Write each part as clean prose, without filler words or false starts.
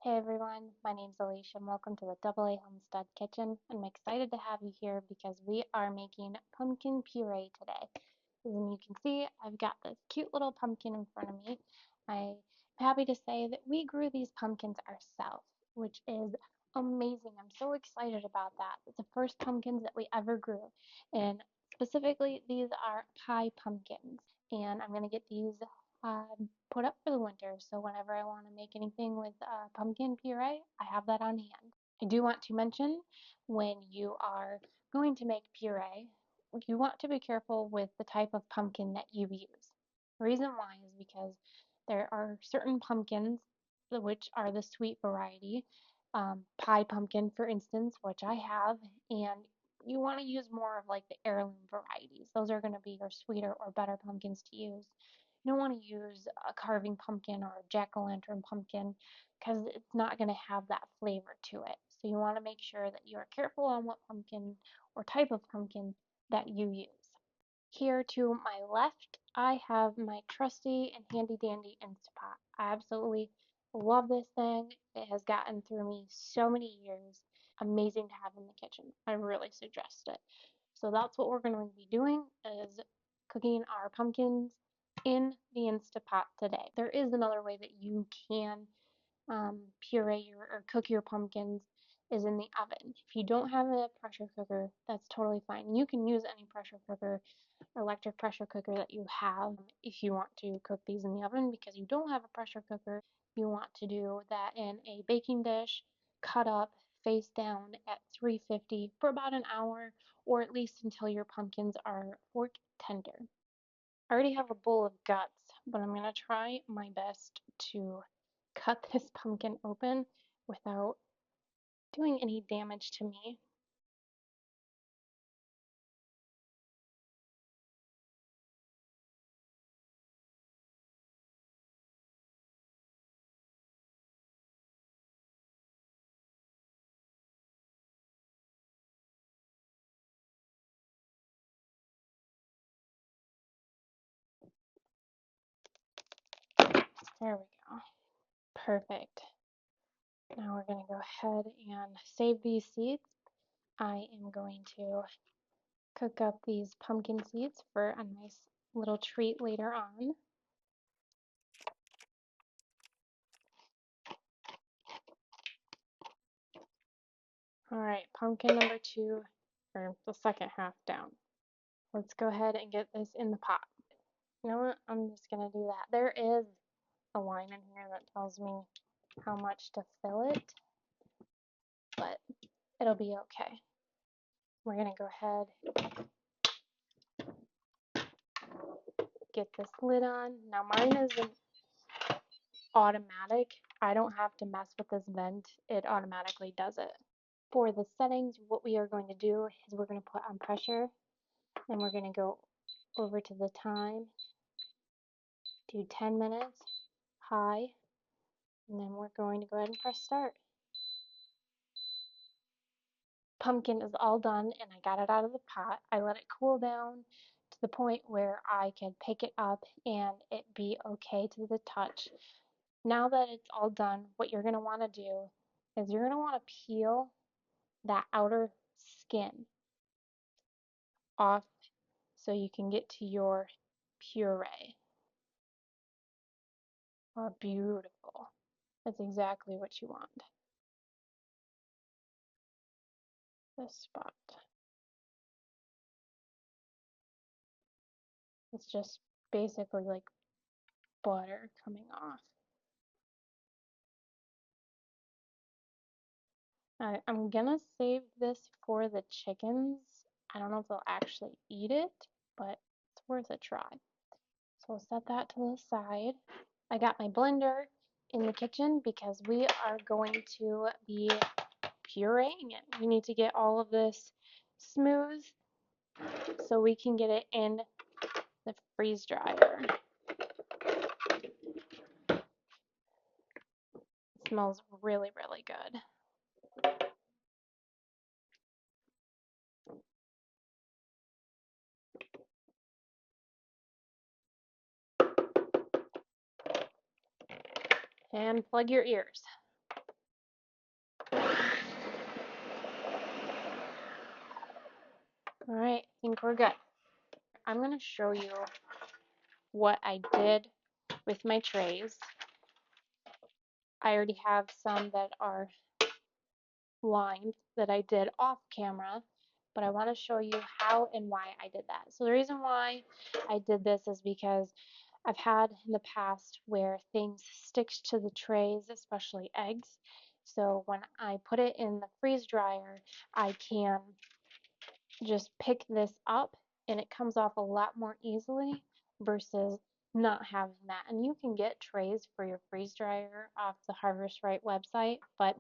Hey everyone, my name's Alicia and welcome to the AA Homestead Kitchen. I'm excited to have you here because we are making pumpkin puree today. As you can see, I've got this cute little pumpkin in front of me. I'm happy to say that we grew these pumpkins ourselves, which is amazing. I'm so excited about that. It's the first pumpkins that we ever grew, and specifically these are pie pumpkins, and I'm going to get these put up for the winter. So whenever I want to make anything with pumpkin puree, I have that on hand. I do want to mention when you are going to make puree, you want to be careful with the type of pumpkin that you use. The reason why is because there are certain pumpkins, which are the sweet variety, pie pumpkin, for instance, which I have, and you want to use more of like the heirloom varieties. Those are going to be your sweeter or better pumpkins to use. You don't want to use a carving pumpkin or a jack-o'-lantern pumpkin because it's not going to have that flavor to it. So you want to make sure that you are careful on what pumpkin or type of pumpkin that you use. Here to my left, I have my trusty and handy dandy Instapot. I absolutely love this thing. It has gotten through me so many years. Amazing to have in the kitchen. I really suggest it. So that's what we're going to be doing is cooking our pumpkins in the Instapot today. There is another way that you can puree or cook your pumpkins is in the oven. If you don't have a pressure cooker, that's totally fine. You can use any pressure cooker, electric pressure cooker that you have if you want to cook these in the oven. Because you don't have a pressure cooker, you want to do that in a baking dish, cut up face down at 350 for about an hour, or at least until your pumpkins are fork tender. I already have a bowl of guts, but I'm going to try my best to cut this pumpkin open without doing any damage to me. There we go. Perfect. Now we're going to go ahead and save these seeds. I am going to cook up these pumpkin seeds for a nice little treat later on. Alright, pumpkin number 2, or the second half down. Let's go ahead and get this in the pot. You know what? I'm just going to do that. There is a line in here that tells me how much to fill it, but it'll be okay. We're going to go ahead, get this lid on. Now mine isn't automatic. I don't have to mess with this vent. It automatically does it. For the settings, what we are going to do is we're going to put on pressure, and we're going to go over to the time, do 10 minutes, high, and then we're going to go ahead and press start. Pumpkin is all done, and I got it out of the pot. I let it cool down to the point where I can pick it up and it be okay to the touch. Now that it's all done, what you're going to want to do is you're going to want to peel that outer skin off so you can get to your puree. Oh, beautiful. That's exactly what you want. This spot. It's just basically like butter coming off. I'm gonna save this for the chickens. I don't know if they'll actually eat it, but it's worth a try. So we'll set that to the side. I got my blender in the kitchen because we are going to be pureeing it. We need to get all of this smooth so we can get it in the freeze dryer. It smells really, really good. And plug your ears. All right, I think we're good. I'm going to show you what I did with my trays. I already have some that are lined that I did off camera, but I want to show you how and why I did that. So the reason why I did this is because I've had in the past where things stick to the trays, especially eggs. So when I put it in the freeze dryer, I can just pick this up and it comes off a lot more easily versus not having that. And you can get trays for your freeze dryer off the Harvest Right website, but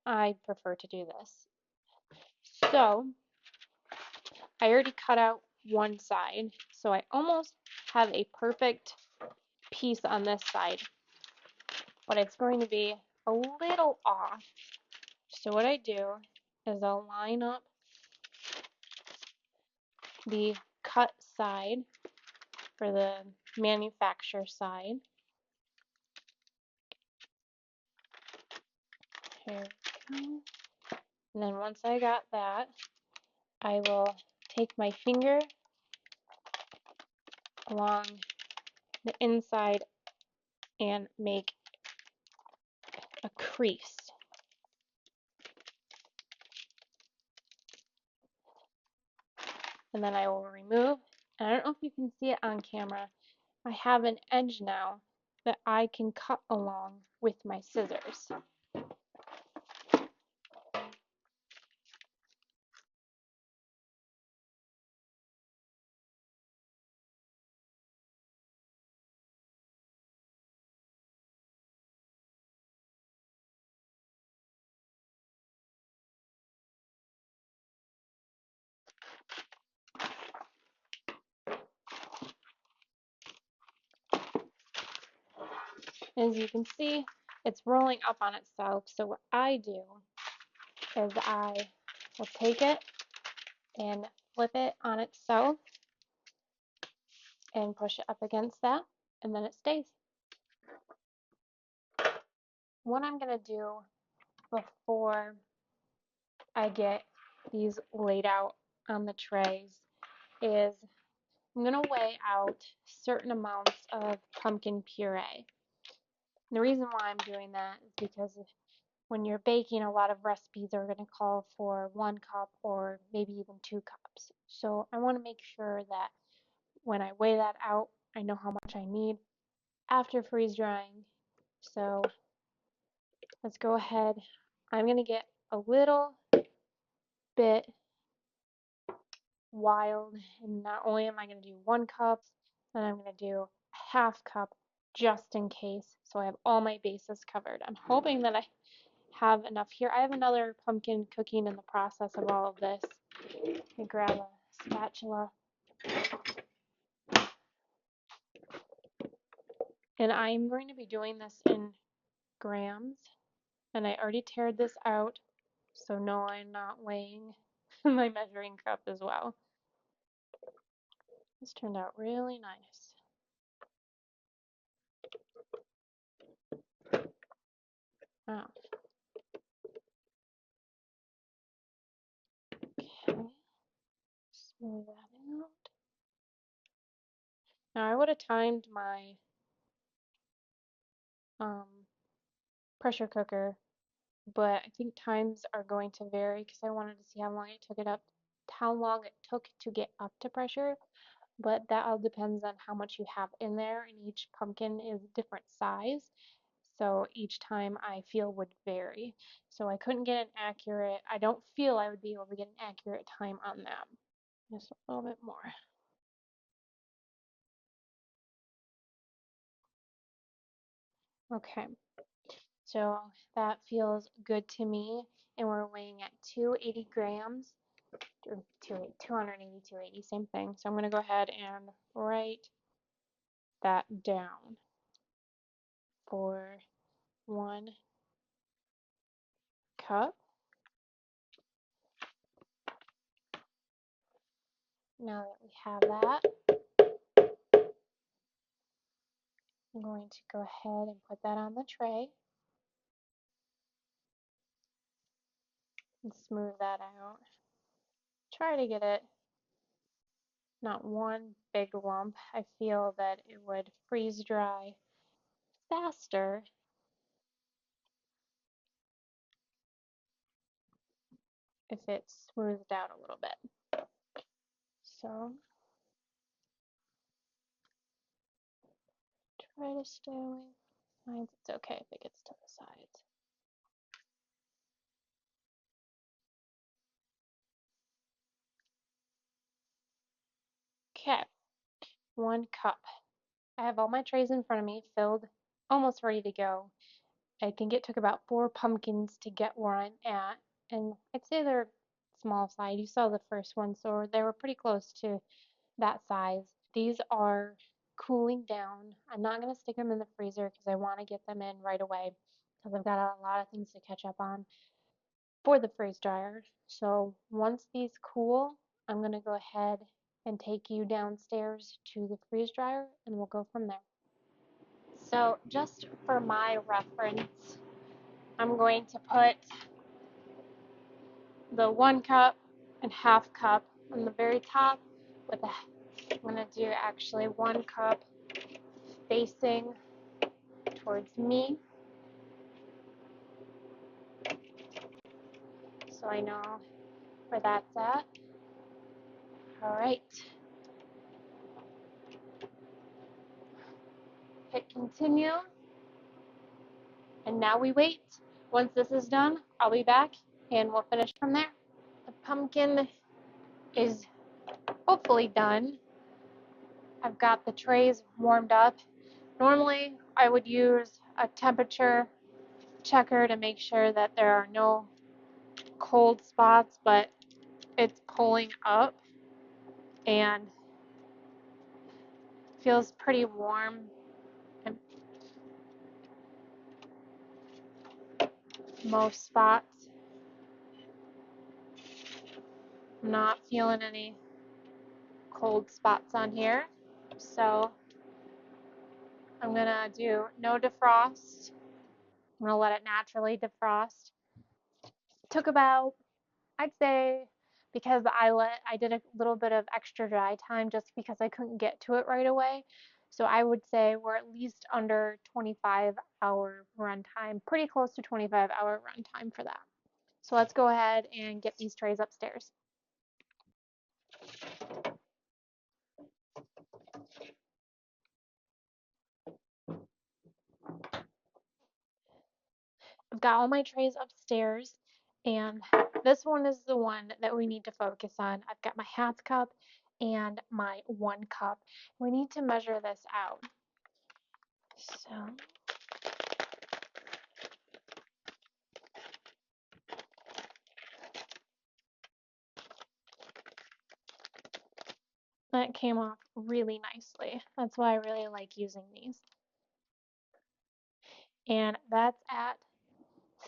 I prefer to do this. So I already cut out one side, so I almost have a perfect piece on this side, but it's going to be a little off. So what I do is I'll line up the cut side for the manufacturer side. Here we go. And then once I got that, I will take my finger along the inside and make a crease. And then I will remove, and I don't know if you can see it on camera, I have an edge now that I can cut along with my scissors. As you can see, it's rolling up on itself. So what I do is I will take it and flip it on itself and push it up against that, and then it stays. What I'm going to do before I get these laid out on the trays is I'm going to weigh out certain amounts of pumpkin puree. The reason why I'm doing that is because when you're baking, a lot of recipes are going to call for 1 cup or maybe even 2 cups. So I want to make sure that when I weigh that out, I know how much I need after freeze drying. So let's go ahead. I'm going to get a little bit wild, and not only am I going to do 1 cup, then I'm going to do a 1/2 cup just in case, so I have all my bases covered. I'm hoping that I have enough here. I have another pumpkin cooking in the process of all of this. Let me grab a spatula. And I'm going to be doing this in grams. And I already teared this out, so no, I'm not weighing my measuring cup as well. This turned out really nice. Oh. Okay. Smooth that out. Now I would have timed my pressure cooker, but I think times are going to vary because I wanted to see how long it took to get up to pressure. But that all depends on how much you have in there, and each pumpkin is different size. So each time I feel would vary. So I couldn't get an accurate, I don't feel I would be able to get an accurate time on that. Just a little bit more. Okay, so that feels good to me, and we're weighing at 280 grams, or 280, 280, same thing. So I'm going to go ahead and write that down for 1 cup. Now that we have that, I'm going to go ahead and put that on the tray and smooth that out. Try to get it not one big lump. I feel that it would freeze dry faster if it's smoothed out a little bit. So try to stay away from the sides. It's okay if it gets to the sides. Okay, 1 cup. I have all my trays in front of me, filled, almost ready to go. I think it took about 4 pumpkins to get where I'm at, and I'd say they're small side. You saw the first one, so they were pretty close to that size. These are cooling down. I'm not going to stick them in the freezer because I want to get them in right away because I've got a lot of things to catch up on for the freeze dryer. So once these cool, I'm going to go ahead and take you downstairs to the freeze dryer and we'll go from there. So just for my reference, I'm going to put the 1 cup and half cup on the very top with a, I'm going to do actually 1 cup facing towards me so I know where that's at. All right, hit continue, and now we wait. Once this is done, I'll be back and we'll finish from there. The pumpkin is hopefully done. I've got the trays warmed up. Normally, I would use a temperature checker to make sure that there are no cold spots, but it's pulling up and feels pretty warm. In most spots. I'm not feeling any cold spots on here. So I'm gonna do no defrost. I'm gonna let it naturally defrost. Took about, I'd say, because I did a little bit of extra dry time just because I couldn't get to it right away. So I would say we're at least under 25-hour runtime, pretty close to 25-hour runtime for that. So let's go ahead and get these trays upstairs. I've got all my trays upstairs, and this one is the one that we need to focus on. I've got my half cup and my 1 cup. We need to measure this out. So that came off really nicely. That's why I really like using these. And that's at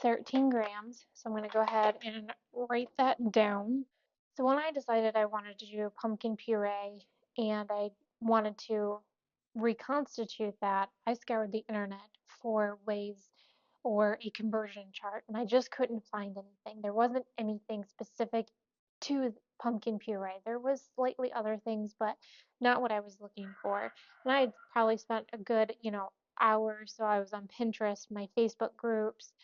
13 grams. So I'm going to go ahead and write that down. So when I decided I wanted to do pumpkin puree and I wanted to reconstitute that, I scoured the internet for ways or a conversion chart, and I just couldn't find anything. There wasn't anything specific to pumpkin puree. There was slightly other things, but not what I was looking for. And I had probably spent a good, hour or so. I was on Pinterest, my Facebook groups.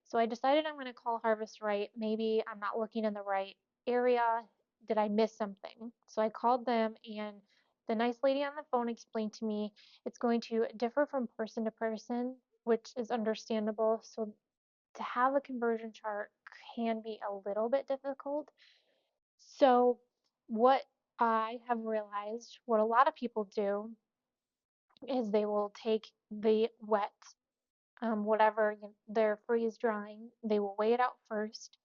So I decided I'm going to call Harvest Right. Maybe I'm not looking in the right area. Did I miss something? So I called them, and the nice lady on the phone explained to me it's going to differ from person to person, which is understandable. So to have a conversion chart can be a little bit difficult. So what I have realized, what a lot of people do, is they will take the wet, whatever they're freeze drying, they will weigh it out first,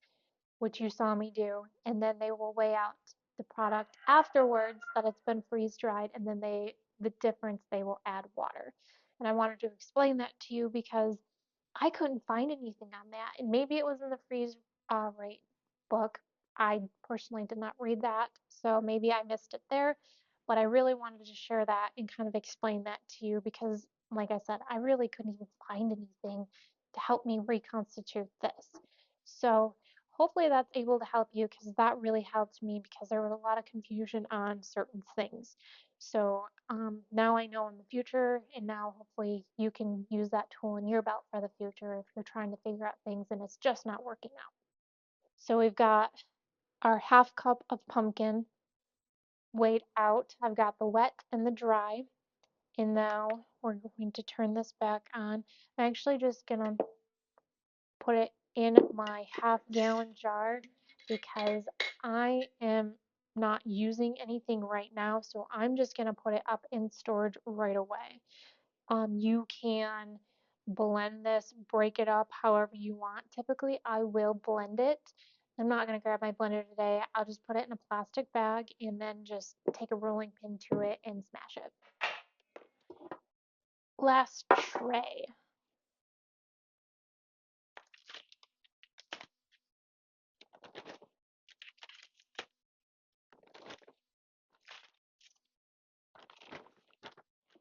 which you saw me do, and then they will weigh out the product afterwards that it's been freeze dried, and then the difference they will add water. And I wanted to explain that to you because I couldn't find anything on that, and maybe it was in the freeze rate book. I personally did not read that, so maybe I missed it there, but I really wanted to share that and kind of explain that to you because, like I said, I really couldn't even find anything to help me reconstitute this. So hopefully that's able to help you because that really helped me because there was a lot of confusion on certain things. So now I know in the future, and now hopefully you can use that tool in your belt for the future if you're trying to figure out things and it's just not working out. So we've got our half cup of pumpkin weighed out. I've got the wet and the dry. And now we're going to turn this back on. I'm actually just going to put it in my half-gallon jar because I am not using anything right now, so I'm just going to put it up in storage right away. You can blend this, break it up however you want. Typically, I will blend it. I'm not going to grab my blender today. I'll just put it in a plastic bag and then just take a rolling pin to it and smash it. Last tray.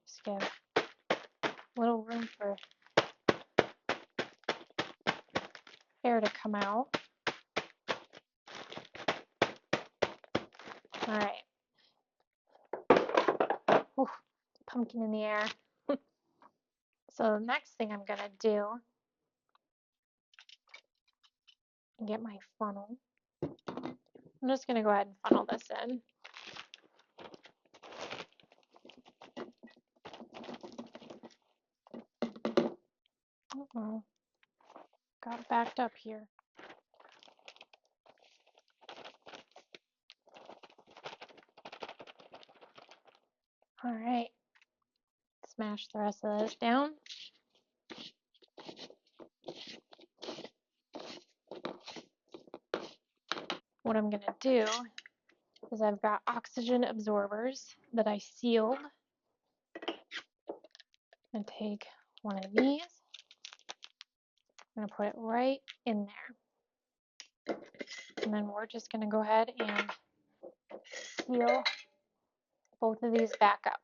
Just give a little room for air to come out. All right. Ooh, pumpkin in the air. So the next thing I'm gonna do, get my funnel. I'm just gonna go ahead and funnel this in. Uh-oh, got backed up here. All right, smash the rest of this down. What I'm gonna do is I've got oxygen absorbers that I sealed. I'm gonna take one of these. I'm gonna put it right in there. And then we're just gonna go ahead and seal both of these back up.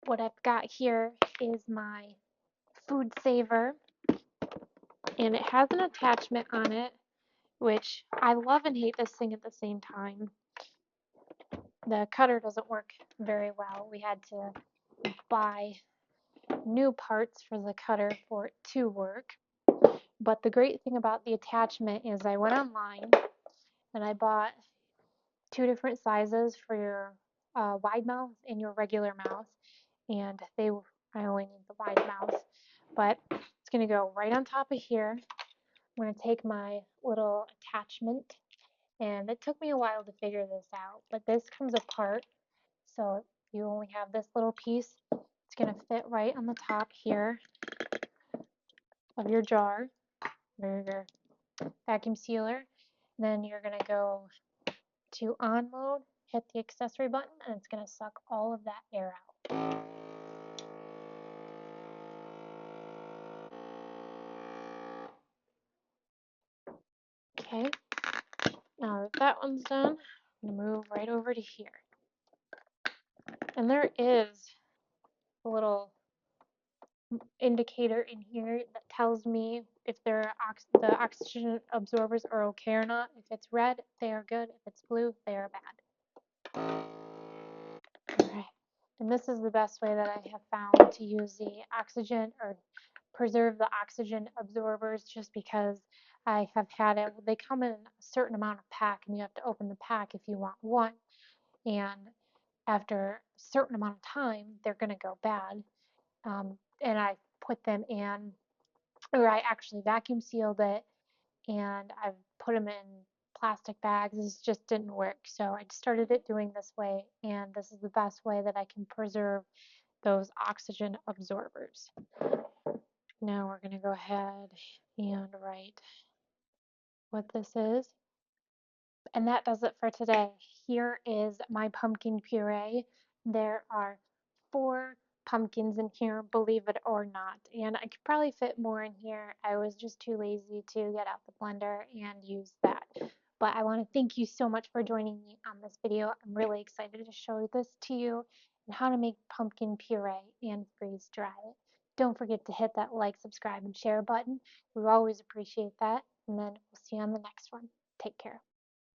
What I've got here is my food saver, and it has an attachment on it, which I love and hate this thing at the same time. The cutter doesn't work very well. We had to buy new parts for the cutter for it to work. But the great thing about the attachment is I went online and I bought 2 different sizes for your wide mouth and your regular mouth, and I only need the wide mouth, but it's going to go right on top of here. I'm going to take my little attachment, and it took me a while to figure this out, but this comes apart, so you only have this little piece. It's going to fit right on the top here of your jar or your vacuum sealer. Then you're going to go to on mode, hit the accessory button, and it's going to suck all of that air out. Okay, now that that one's done, I'm going to move right over to here. And there is a little indicator in here that tells me if the oxygen absorbers are okay or not. If it's red, they are good. If it's blue, they are bad. Alright, and this is the best way that I have found to use the oxygen or preserve the oxygen absorbers, just because I have had it. They come in a certain amount of pack, and you have to open the pack if you want one. And after a certain amount of time, they're going to go bad. And I put them in, or I actually vacuum sealed it, and I've put them in plastic bags. This just didn't work, so I started it doing this way, and this is the best way that I can preserve those oxygen absorbers. Now we're going to go ahead and write what this is. And that does it for today. Here is my pumpkin puree. There are 4 pumpkins in here, believe it or not. And I could probably fit more in here. I was just too lazy to get out the blender and use that. But I want to thank you so much for joining me on this video. I'm really excited to show this to you and how to make pumpkin puree and freeze dry it. Don't forget to hit that like, subscribe, and share button. We always appreciate that. And then we'll see you on the next one. Take care.